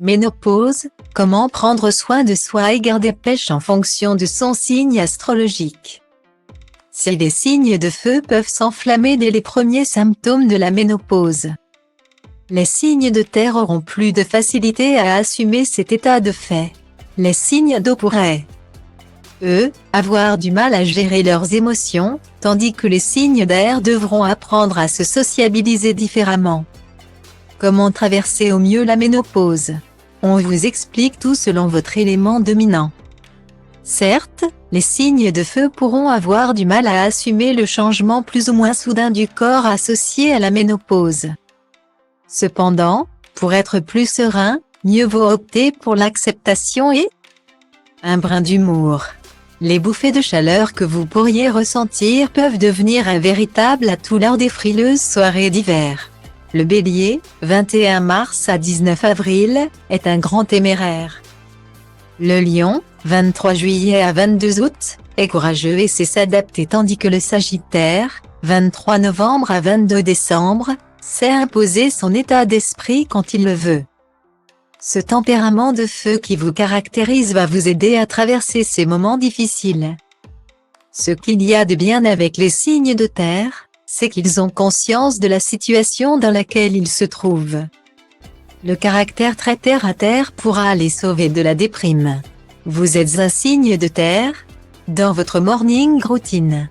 Ménopause, comment prendre soin de soi et garder pêche en fonction de son signe astrologique. Si les signes de feu peuvent s'enflammer dès les premiers symptômes de la ménopause, les signes de terre auront plus de facilité à assumer cet état de fait. Les signes d'eau pourraient, eux, avoir du mal à gérer leurs émotions, tandis que les signes d'air devront apprendre à se sociabiliser différemment. Comment traverser au mieux la ménopause? On vous explique tout selon votre élément dominant. Certes, les signes de feu pourront avoir du mal à assumer le changement plus ou moins soudain du corps associé à la ménopause. Cependant, pour être plus serein, mieux vaut opter pour l'acceptation et un brin d'humour. Les bouffées de chaleur que vous pourriez ressentir peuvent devenir un véritable atout lors des frileuses soirées d'hiver. Le Bélier, 21 mars à 19 avril, est un grand téméraire. Le Lion, 23 juillet à 22 août, est courageux et sait s'adapter tandis que le Sagittaire, 23 novembre à 22 décembre, sait imposer son état d'esprit quand il le veut. Ce tempérament de feu qui vous caractérise va vous aider à traverser ces moments difficiles. Ce qu'il y a de bien avec les signes de terre, c'est qu'ils ont conscience de la situation dans laquelle ils se trouvent. Le caractère très terre à terre pourra les sauver de la déprime. Vous êtes un signe de terre? Dans votre morning routine,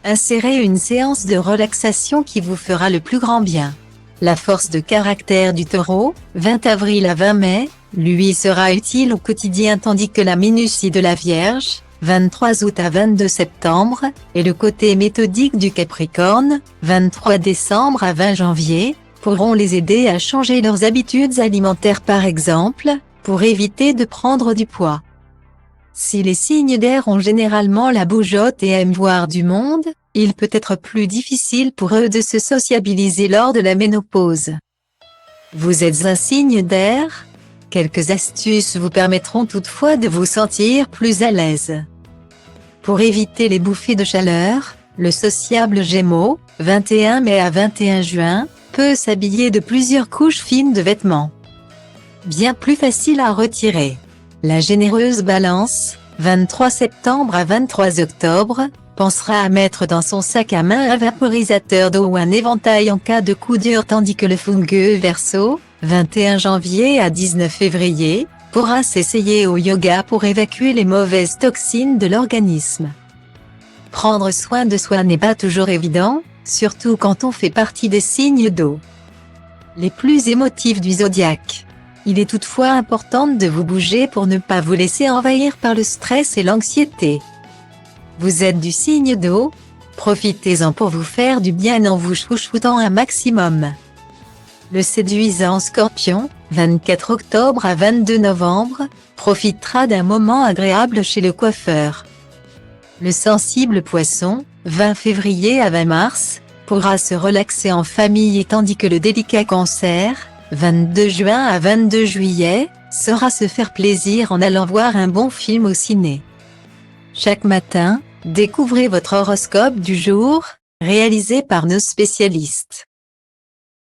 insérez une séance de relaxation qui vous fera le plus grand bien. La force de caractère du Taureau, 20 avril à 20 mai, lui sera utile au quotidien tandis que la minutie de la Vierge, 23 août à 22 septembre, et le côté méthodique du Capricorne, 23 décembre à 20 janvier, pourront les aider à changer leurs habitudes alimentaires par exemple, pour éviter de prendre du poids. Si les signes d'air ont généralement la bougeotte et aiment voir du monde, il peut être plus difficile pour eux de se sociabiliser lors de la ménopause. Vous êtes un signe d'air? Quelques astuces vous permettront toutefois de vous sentir plus à l'aise. Pour éviter les bouffées de chaleur, le sociable Gémeaux, 21 mai à 21 juin, peut s'habiller de plusieurs couches fines de vêtements. Bien plus facile à retirer. La généreuse Balance, 23 septembre à 23 octobre, pensera à mettre dans son sac à main un vaporisateur d'eau ou un éventail en cas de coup dur tandis que le fougueux Verseau, 21 janvier à 19 février, pourra s'essayer au yoga pour évacuer les mauvaises toxines de l'organisme. Prendre soin de soi n'est pas toujours évident, surtout quand on fait partie des signes d'eau les plus émotifs du zodiaque. Il est toutefois important de vous bouger pour ne pas vous laisser envahir par le stress et l'anxiété. Vous êtes du signe d'eau? Profitez-en pour vous faire du bien en vous chouchoutant un maximum. Le séduisant Scorpion, 24 octobre à 22 novembre, profitera d'un moment agréable chez le coiffeur. Le sensible Poisson, 20 février à 20 mars, pourra se relaxer en famille et tandis que le délicat Cancer, 22 juin à 22 juillet, saura se faire plaisir en allant voir un bon film au ciné. Chaque matin, découvrez votre horoscope du jour, réalisé par nos spécialistes.